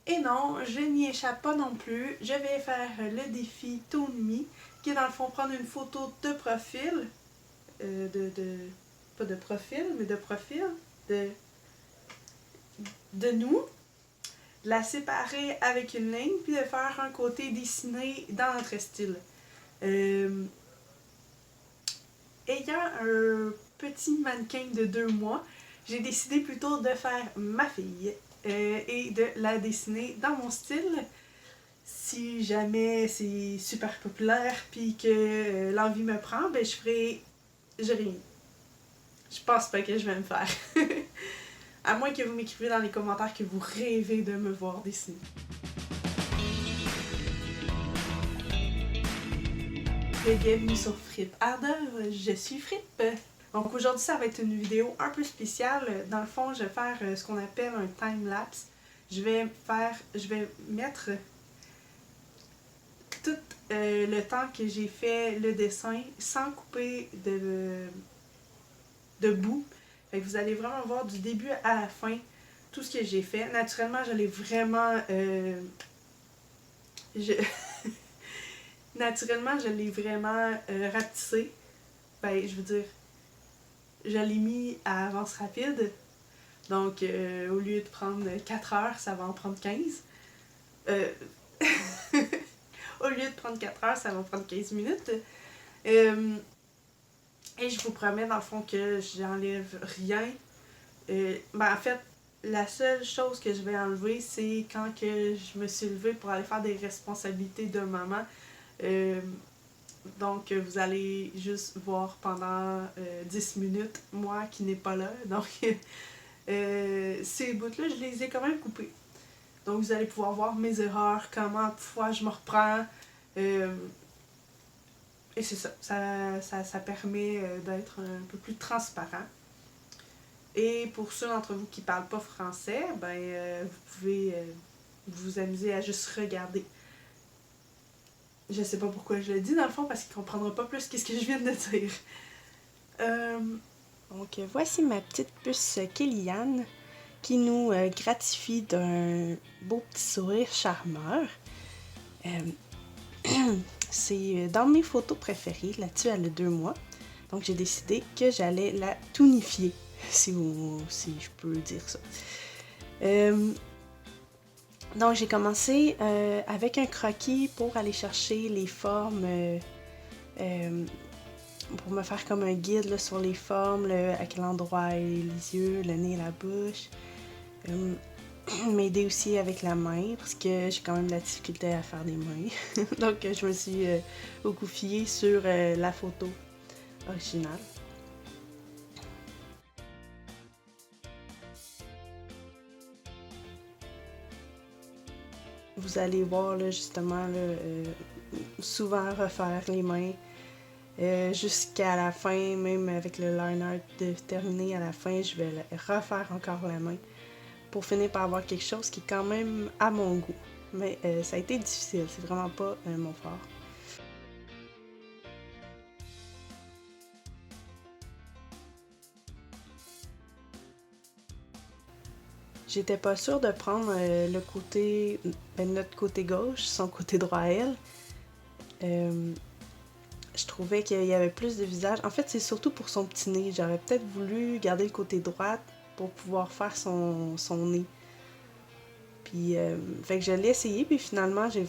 Et non, je n'y échappe pas non plus. Je vais faire le défi Toon Me, qui est dans le fond prendre une photo de profil, pas de profil, mais de profil, de, de nous, la séparer avec une ligne, puis de faire un côté dessiné dans notre style. Ayant un petit mannequin de 2 mois, j'ai décidé plutôt de faire ma fille et de la dessiner dans mon style. Si jamais c'est super populaire puis que l'envie me prend, ben je rien. Je pense pas que je vais me faire. À moins que vous m'écriviez dans les commentaires que vous rêvez de me voir dessiner. Bienvenue sur Fripp Ardeur, je suis Fripp. Donc aujourd'hui ça va être une vidéo un peu spéciale. Dans le fond, je vais faire ce qu'on appelle un time-lapse. Je vais mettre tout le temps que j'ai fait le dessin sans couper de bout. Fait que vous allez vraiment voir du début à la fin tout ce que j'ai fait. Naturellement, je l'ai vraiment... Naturellement, je l'ai vraiment rapetissé. Ben, je veux dire, je l'ai mis à avance rapide. Donc, au lieu de prendre 4 heures, ça va en prendre 15. Au lieu de prendre 4 heures, ça va prendre 15 minutes. Et je vous promets, dans le fond, que j'enlève rien. En fait, la seule chose que je vais enlever, c'est quand que je me suis levée pour aller faire des responsabilités de maman. Donc, vous allez juste voir pendant 10 minutes, moi qui n'ai pas là. Donc, ces bouts-là, je les ai quand même coupés. Donc, vous allez pouvoir voir mes erreurs, comment parfois je me reprends. Et c'est ça. Ça permet d'être un peu plus transparent. Et pour ceux d'entre vous qui ne parlent pas français, vous pouvez vous amuser à juste regarder. Je sais pas pourquoi je le dis dans le fond, parce qu'il ne comprendra pas plus que ce que je viens de dire. Donc voici ma petite puce Kellyanne qui nous gratifie d'un beau petit sourire charmeur. C'est dans mes photos préférées, là-dessus elle a 2 mois. Donc j'ai décidé que j'allais la toonifier, si je peux dire ça. Donc j'ai commencé avec un croquis pour aller chercher les formes, pour me faire comme un guide là, sur les formes, à quel endroit les yeux, le nez, la bouche. M'aider aussi avec la main parce que j'ai quand même de la difficulté à faire des mains. Donc je me suis beaucoup fiée sur la photo originale. Vous allez voir là, justement là, souvent refaire les mains jusqu'à la fin, même avec le line art de terminer à la fin, je vais refaire encore la main pour finir par avoir quelque chose qui est quand même à mon goût. Mais ça a été difficile, c'est vraiment pas mon fort. J'étais pas sûre de prendre notre côté gauche, son côté droit à elle. Je trouvais qu'il y avait plus de visage. En fait, c'est surtout pour son petit nez. J'aurais peut-être voulu garder le côté droit pour pouvoir faire son nez. Puis, fait que je l'ai essayé, puis finalement, je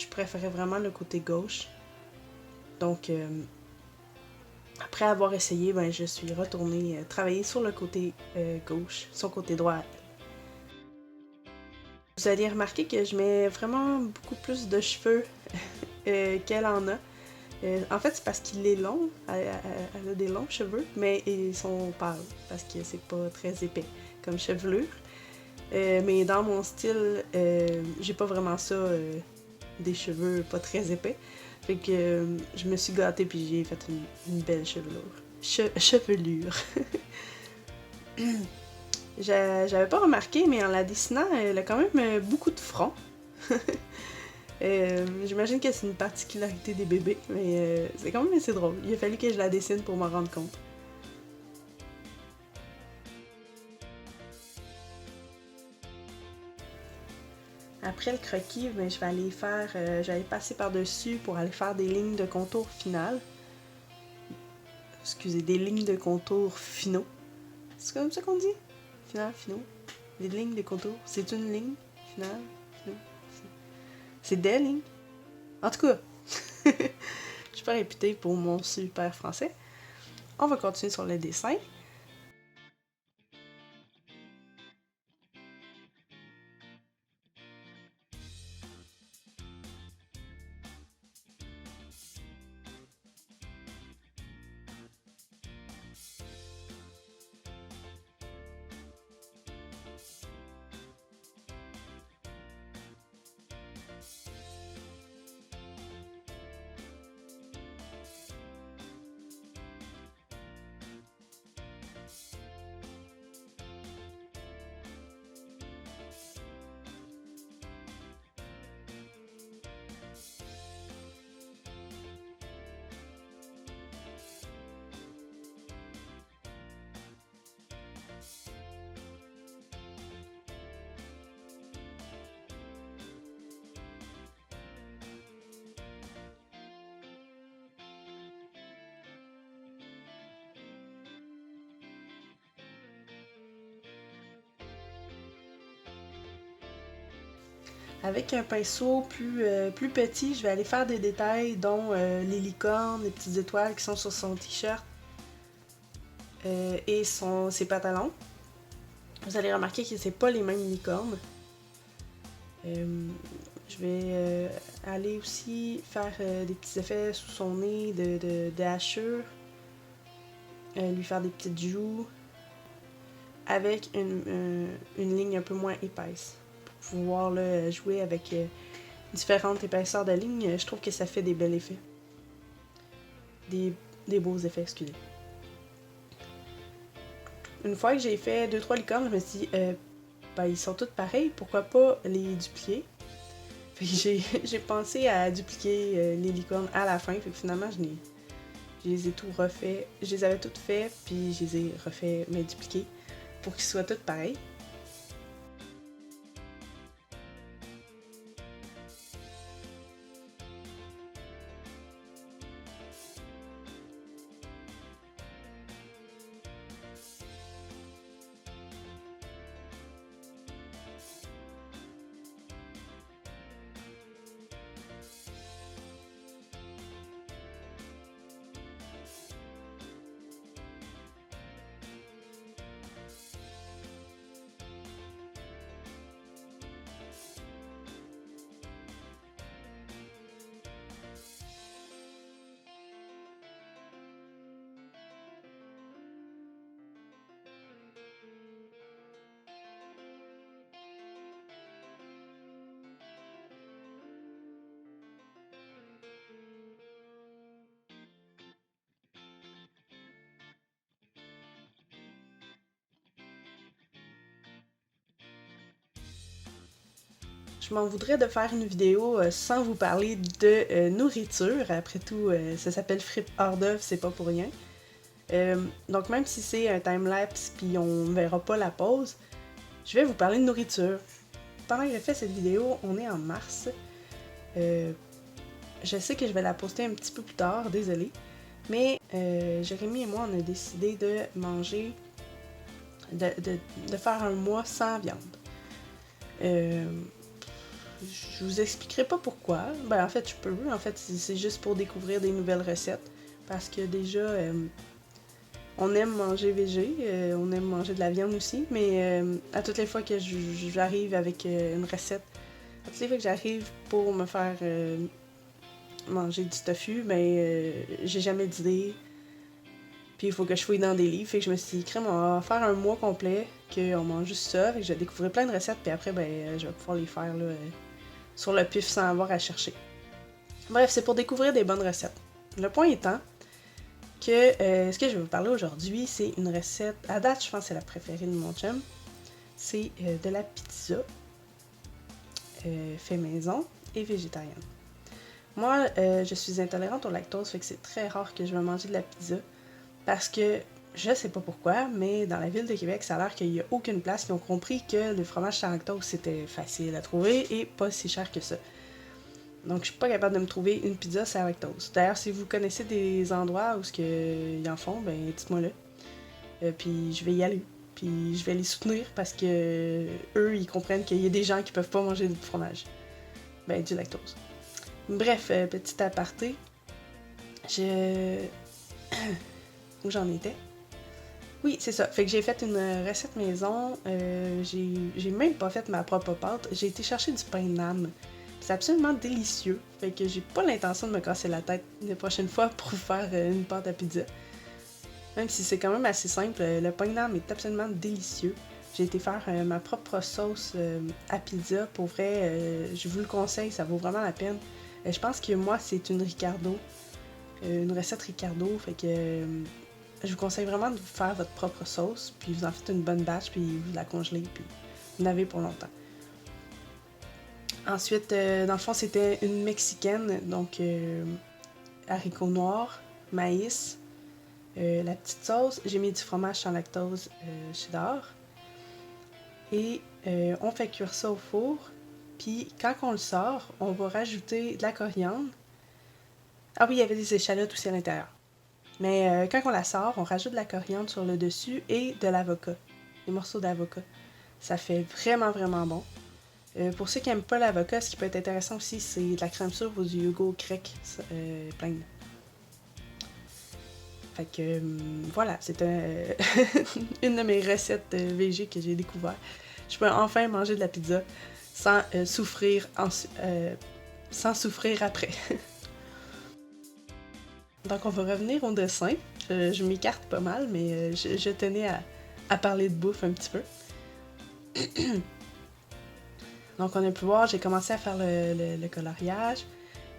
préférais vraiment le côté gauche. Donc, après avoir essayé, je suis retournée travailler sur le côté gauche, son côté droit. Vous allez remarquer que je mets vraiment beaucoup plus de cheveux qu'elle en a. En fait, c'est parce qu'il est long, elle a des longs cheveux, mais ils sont pâles, parce que c'est pas très épais comme chevelure. Mais dans mon style, j'ai pas vraiment ça, des cheveux pas très épais. Fait que je me suis gâtée puis j'ai fait une belle chevelure. J'avais pas remarqué, mais en la dessinant, elle a quand même beaucoup de front. J'imagine que c'est une particularité des bébés, mais c'est quand même assez drôle. Il a fallu que je la dessine pour m'en rendre compte. après le croquis, ben, je vais aller faire, j'allais passer par-dessus pour aller faire des lignes de contour finales. Excusez, des lignes de contour finaux. C'est comme ça qu'on dit? Final, finaux. Des lignes de contour. C'est une ligne finale, finaux. C'est des lignes. En tout cas, je suis pas réputée pour mon super français. On va continuer sur le dessin. Avec un pinceau plus petit, je vais aller faire des détails dont les licornes, les petites étoiles qui sont sur son t-shirt et ses pantalons. Vous allez remarquer que c'est pas les mêmes licornes. Je vais aller aussi faire des petits effets sous son nez de hachure, lui faire des petites joues avec une ligne un peu moins épaisse. Pour pouvoir là, jouer avec différentes épaisseurs de ligne, je trouve que ça fait des bels effets. Des beaux effets, excusez. Une fois que j'ai fait 2-3 licornes, je me suis dit, ben, ils sont tous pareils, pourquoi pas les dupliquer? Fait que j'ai pensé à dupliquer les licornes à la fin, fait que finalement je les ai tout refait. Je les avais toutes faites, puis je les ai refait, mais dupliqués, pour qu'ils soient toutes pareils. Je m'en voudrais de faire une vidéo sans vous parler de nourriture. Après tout, ça s'appelle Frites hors d'œuvre, c'est pas pour rien. Donc même si c'est un time-lapse puis on verra pas la pause, je vais vous parler de nourriture. Pendant que j'ai fait cette vidéo, on est en mars. Je sais que je vais la poster un petit peu plus tard, désolée. Mais Jérémy et moi, on a décidé de manger, de faire un mois sans viande. Je vous expliquerai pas pourquoi. Ben en fait, je peux. En fait, c'est juste pour découvrir des nouvelles recettes. Parce que déjà, on aime manger végé, on aime manger de la viande aussi. Mais à toutes les fois que j'arrive avec une recette, à toutes les fois que j'arrive pour me faire manger du tofu, ben j'ai jamais d'idée. Puis il faut que je fouille dans des livres. Fait que je me suis dit, crème, on va faire un mois complet qu'on mange juste ça. Fait que je vais découvrir plein de recettes. Puis après, ben je vais pouvoir les faire là, sur le pif sans avoir à chercher. Bref, c'est pour découvrir des bonnes recettes. Le point étant que ce que je vais vous parler aujourd'hui, c'est une recette, à date, je pense que c'est la préférée de mon chum. C'est de la pizza fait maison et végétarienne. Moi, je suis intolérante au lactose, fait que c'est très rare que je vais manger de la pizza parce que je sais pas pourquoi, mais dans la ville de Québec, ça a l'air qu'il y a aucune place qui ont compris que le fromage sans lactose, c'était facile à trouver et pas si cher que ça. Donc, je suis pas capable de me trouver une pizza sans lactose. D'ailleurs, si vous connaissez des endroits où ils en font, ben dites-moi-le. Puis je vais y aller. Puis je vais les soutenir parce que eux, ils comprennent qu'il y a des gens qui peuvent pas manger du fromage. Ben, du lactose. Bref, petit aparté. Je... Où j'en étais? Oui, c'est ça. Fait que j'ai fait une recette maison. J'ai même pas fait ma propre pâte. J'ai été chercher du pain nam. C'est absolument délicieux. Fait que j'ai pas l'intention de me casser la tête la prochaine fois pour faire une pâte à pizza. Même si c'est quand même assez simple, le pain nam est absolument délicieux. J'ai été faire ma propre sauce à pizza. Pour vrai, je vous le conseille, ça vaut vraiment la peine. Je pense que moi, c'est une Ricardo. Une recette Ricardo. Fait que je vous conseille vraiment de vous faire votre propre sauce. Puis vous en faites une bonne batch, puis vous la congelez, puis vous l'avez pour longtemps. Ensuite, dans le fond, c'était une mexicaine. Donc, haricots noirs, maïs, la petite sauce. J'ai mis du fromage sans lactose cheddar. Et on fait cuire ça au four. Puis quand on le sort, on va rajouter de la coriandre. Ah oui, il y avait des échalotes aussi à l'intérieur. Mais quand on la sort, on rajoute de la coriandre sur le dessus et de l'avocat. Des morceaux d'avocat. Ça fait vraiment, vraiment bon. Pour ceux qui n'aiment pas l'avocat, ce qui peut être intéressant aussi, c'est de la crème sûre ou du yogourt grec plein. Fait que voilà, c'est une de mes recettes VG que j'ai découvert. Je peux enfin manger de la pizza sans souffrir sans souffrir après. Donc on va revenir au dessin. Je m'écarte pas mal, mais je tenais à parler de bouffe un petit peu. Donc on a pu voir, j'ai commencé à faire le coloriage.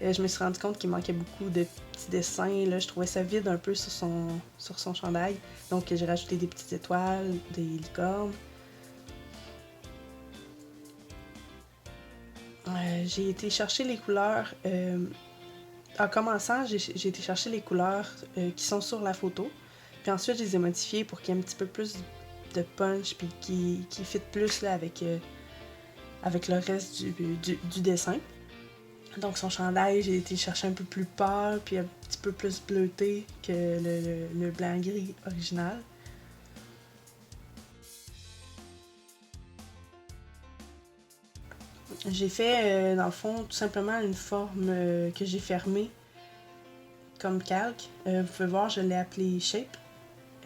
Je me suis rendu compte qu'il manquait beaucoup de petits dessins. Là, je trouvais ça vide un peu sur son chandail. Donc j'ai rajouté des petites étoiles, des licornes. J'ai été chercher les couleurs. En commençant, j'ai été chercher les couleurs qui sont sur la photo. Puis ensuite, je les ai modifiées pour qu'il y ait un petit peu plus de punch, puis qui fit plus là, avec le reste du dessin. Donc son chandail, j'ai été chercher un peu plus pâle, puis un petit peu plus bleuté que le blanc-gris original. J'ai fait, dans le fond, tout simplement une forme que j'ai fermée comme calque. Vous pouvez voir, je l'ai appelé Shape.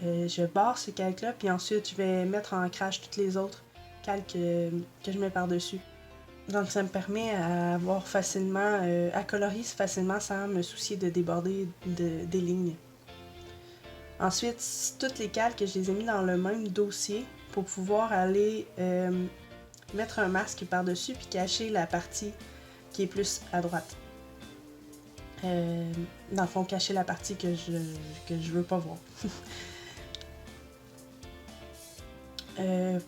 Je barre ce calque-là, puis ensuite, je vais mettre en ancrage toutes les autres calques que je mets par-dessus. Donc ça me permet à avoir facilement, à colorier facilement sans me soucier de déborder des lignes. Ensuite, toutes les calques, je les ai mis dans le même dossier pour pouvoir aller mettre un masque par-dessus puis cacher la partie qui est plus à droite. Dans le fond, cacher la partie que je veux pas voir.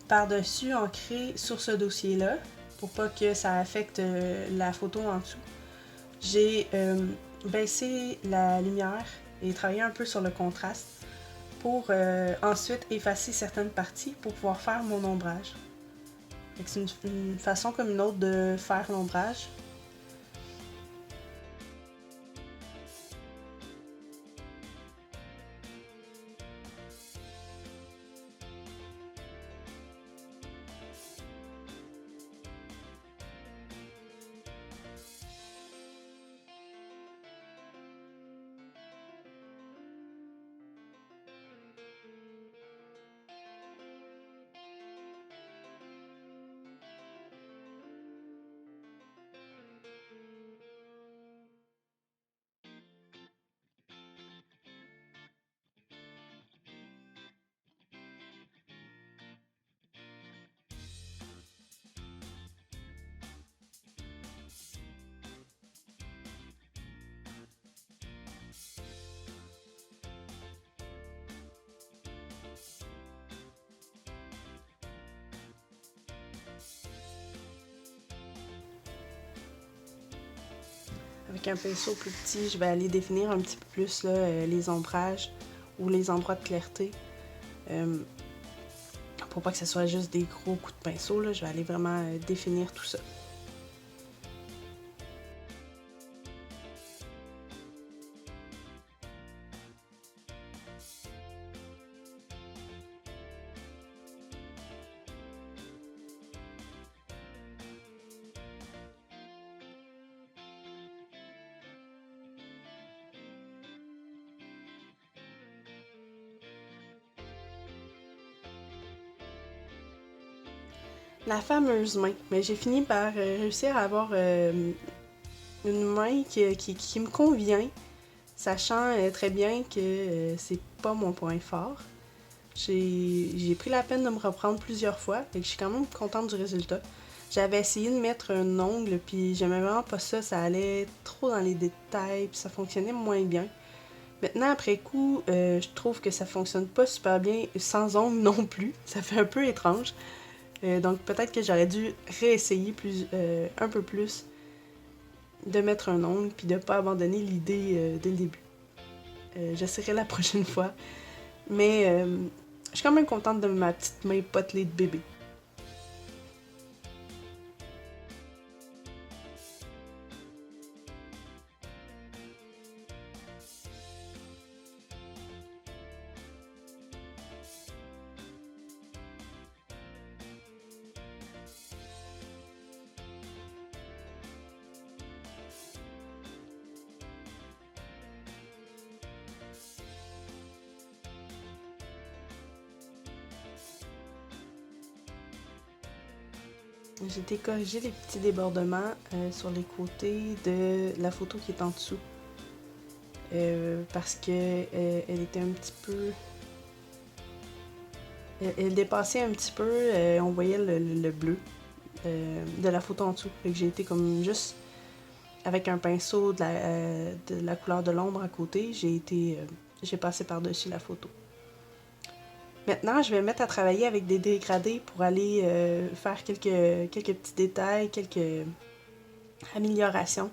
Par-dessus, ancré sur ce dossier-là, pour pas que ça affecte la photo en dessous. J'ai baissé la lumière et travaillé un peu sur le contraste pour ensuite effacer certaines parties pour pouvoir faire mon ombrage. C'est une façon comme une autre de faire l'ombrage. Avec un pinceau plus petit, je vais aller définir un petit peu plus là, les ombrages ou les endroits de clarté Pour pas que ce soit juste des gros coups de pinceau, là, je vais aller vraiment définir tout ça. La fameuse main. Mais j'ai fini par réussir à avoir une main qui me convient, sachant très bien que c'est pas mon point fort. J'ai pris la peine de me reprendre plusieurs fois, et je suis quand même contente du résultat. J'avais essayé de mettre un ongle, puis j'aimais vraiment pas ça, ça allait trop dans les détails, puis ça fonctionnait moins bien. Maintenant, après coup, je trouve que ça fonctionne pas super bien sans ongle non plus. Ça fait un peu étrange. Donc peut-être que j'aurais dû réessayer un peu plus de mettre un ongle puis de pas abandonner l'idée dès le début. J'essaierai la prochaine fois. Mais je suis quand même contente de ma petite main potelée de bébé. J'ai été corriger les petits débordements sur les côtés de la photo qui est en dessous. Parce que elle était un petit peu... Elle dépassait un petit peu, on voyait le bleu de la photo en dessous. Fait que j'ai été comme juste avec un pinceau de la couleur de l'ombre à côté, j'ai passé par-dessus la photo. Maintenant, je vais me mettre à travailler avec des dégradés pour aller faire quelques petits détails, quelques améliorations.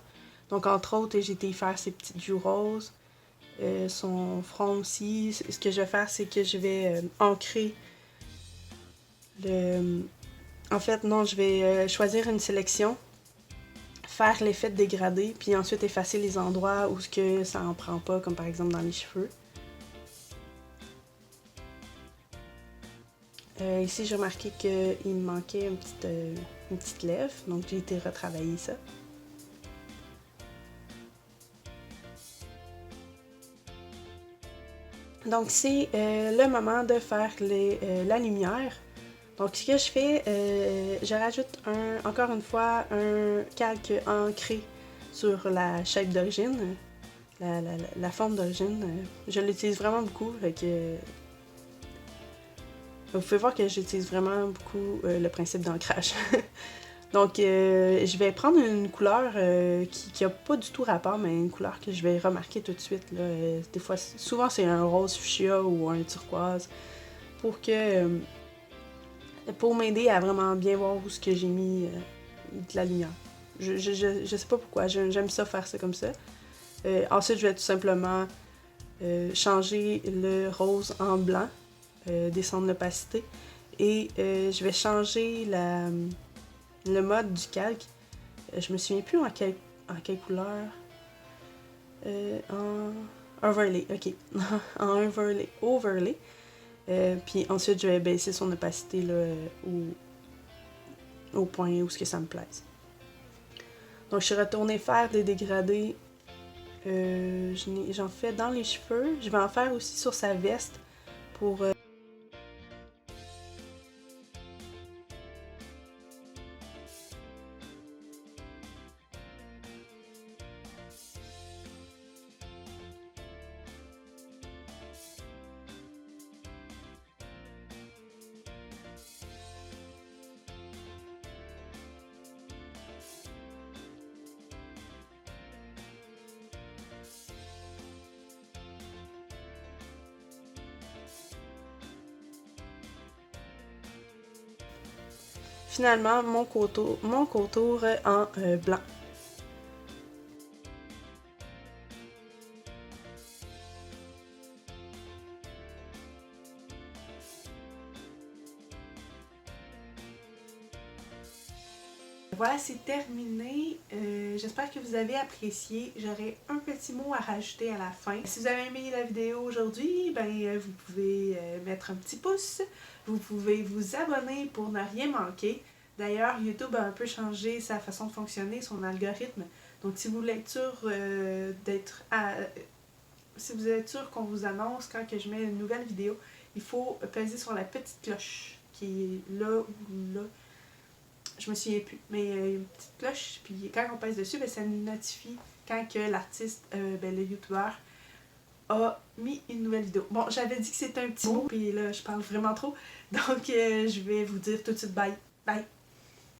Donc, entre autres, j'ai été faire ses petites joues roses, son front aussi. Ce que je vais faire, c'est que je vais ancrer le... En fait, non, je vais choisir une sélection, faire l'effet de dégradé, puis ensuite effacer les endroits où ça en prend pas, comme par exemple dans les cheveux. Ici, j'ai remarqué qu'il me manquait une petite lèvre, donc j'ai été retravailler ça. Donc, c'est le moment de faire la lumière. Donc, ce que je fais, je rajoute encore une fois un calque ancré sur la shape d'origine, la forme d'origine. Je l'utilise vraiment beaucoup, fait que vous pouvez voir que j'utilise vraiment beaucoup le principe d'ancrage. Donc, je vais prendre une couleur qui a pas du tout rapport, mais une couleur que je vais remarquer tout de suite. Là. Des fois, souvent, c'est un rose fuchsia ou un turquoise pour m'aider à vraiment bien voir où ce que j'ai mis de la lumière. Je sais pas pourquoi, j'aime ça faire ça comme ça. Ensuite, je vais tout simplement changer le rose en blanc, descendre l'opacité, et je vais changer le mode du calque. Je me souviens plus en quelle couleur. En overlay, ok. En overlay. Puis ensuite, je vais baisser son opacité là, au point où ce que ça me plaise. Donc, je suis retournée faire des dégradés. J'en fais dans les cheveux. Je vais en faire aussi sur sa veste pour... Finalement, mon contour en blanc. voilà, c'est terminé. J'espère que vous avez apprécié. J'aurai un petit mot à rajouter à la fin. Si vous avez aimé la vidéo aujourd'hui, ben vous pouvez mettre un petit pouce. Vous pouvez vous abonner pour ne rien manquer. D'ailleurs, YouTube a un peu changé sa façon de fonctionner, son algorithme. Donc si vous voulez être sûr si vous êtes sûr qu'on vous annonce quand que je mets une nouvelle vidéo, il faut peser sur la petite cloche qui est là ou là. Je me souviens plus, mais il y a une petite cloche, puis quand on pèse dessus, ben, ça nous notifie quand que l'artiste, le youtubeur, a mis une nouvelle vidéo. Bon, j'avais dit que c'était un petit mot, puis là, je parle vraiment trop, donc je vais vous dire tout de suite bye. Bye!